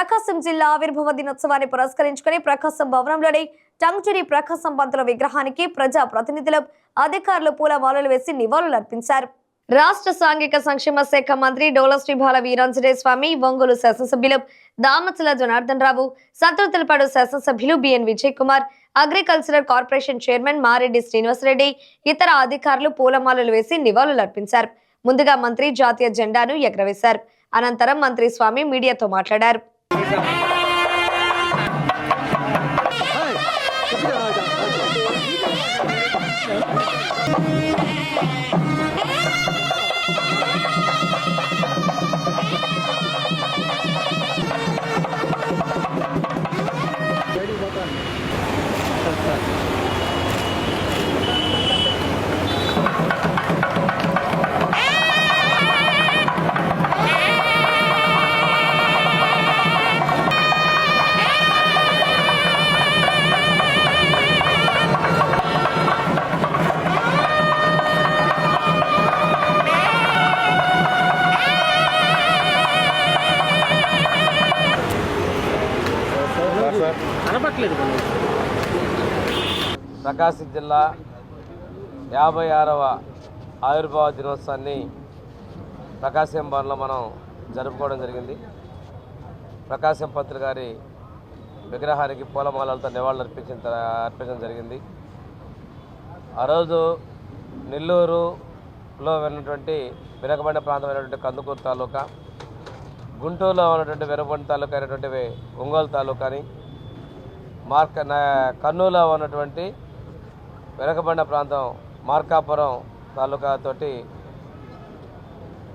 ప్రకాశం జిల్లా ఆవిర్భావ దినోత్సవాన్ని పురస్కరించుకుని ప్రకాశం భవనంలోని టంగుటూరి ప్రకాశం పంతుల విగ్రహానికి ప్రజా ప్రతినిధులు అధికారులు పూలమాలలు వేసి నివాళులర్పించారు. రాష్ట్ర సాంఘిక సంక్షేమ శాఖ మంత్రి డోల శ్రీబాల వీరాంజనేయ స్వామి, ఒంగోలు శాసనసభ్యులు దామచల జనార్దన్ రావు, సంతృతలపాడు శాసనసభ్యులు BN Vijay Kumar, agricultural corporation chairman Mareddy Srinivasa Reddy ఇతర అధికారులు పూలమాలలు వేసి నివాళులర్పించారు. ముందుగా మంత్రి జాతీయ జెండాను ఎగరవేశారు. అనంతరం మంత్రి స్వామి మీడియాతో మాట్లాడారు. ప్రకాశం జిల్లా 56వ ఆవిర్భావ దినోత్సవాన్ని ప్రకాశం భవన్లో మనం జరుపుకోవడం జరిగింది. ప్రకాశం పంతులు గారి విగ్రహానికి పూలమాలలతో నివాళులు అర్పించడం జరిగింది. ఆ రోజు నెల్లూరులో ఉన్నటువంటి వెనుకబడిన ప్రాంతమైనటువంటి కందుకూరు తాలూకా, గుంటూరులో ఉన్నటువంటి వెనుకబడిన తాలూకా అయినటువంటి ఒంగోలు తాలూకాని, కర్నూలులో ఉన్నటువంటి వెనుకబడిన ప్రాంతం మార్కాపురం తాలూకాతోటి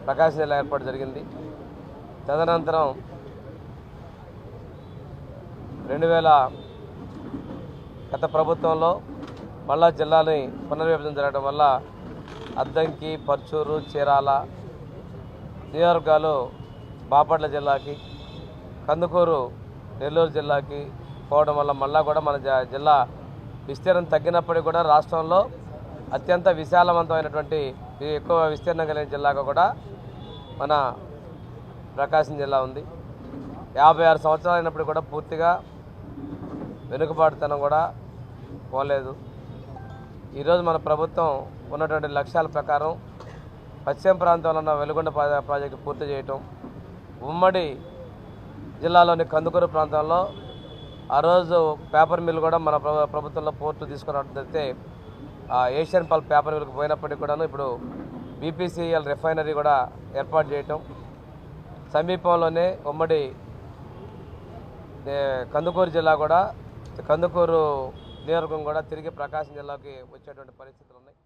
ప్రకాశం జిల్లా ఏర్పాటు జరిగింది. తదనంతరం 2000 గత ప్రభుత్వంలో మళ్ళా జిల్లాని పునర్విభజన జరగడం వల్ల అద్దంకి, పర్చూరు, చీరాల నియోజకవర్గాలు బాపట్ల జిల్లాకి, కందుకూరు నెల్లూరు జిల్లాకి పోవడం వల్ల మళ్ళా కూడా మన జిల్లా విస్తీర్ణం తగ్గినప్పటికీ కూడా రాష్ట్రంలో అత్యంత విశాలవంతమైనటువంటి ఎక్కువ విస్తీర్ణం కలిగిన జిల్లాగా కూడా మన ప్రకాశం జిల్లా ఉంది. 56 సంవత్సరాలు అయినప్పుడు కూడా పూర్తిగా వెనుకబాటుతనం కూడా పోలేదు. ఈరోజు మన ప్రభుత్వం ఉన్నటువంటి లక్ష్యాల ప్రకారం పశ్చిమ ప్రాంతంలో ఉన్న వెలుగొండ ప్రాజెక్టు పూర్తి చేయటం, ఉమ్మడి జిల్లాలోని కందుకూరు ప్రాంతంలో ఆ రోజు పేపర్ మిల్ కూడా మన ప్రభుత్వంలో పోర్టు తీసుకున్నట్లయితే ఏషియన్ పల్ప్ పేపర్ మిల్కి పోయినప్పటికీ కూడాను ఇప్పుడు బీపీసీఎల్ రిఫైనరీ కూడా ఏర్పాటు చేయటం, సమీపంలోనే ఉమ్మడి కందుకూరు జిల్లా కూడా, కందుకూరు నియోజకవర్గం కూడా తిరిగి ప్రకాశం జిల్లాకి వచ్చేటువంటి పరిస్థితులు ఉన్నాయి.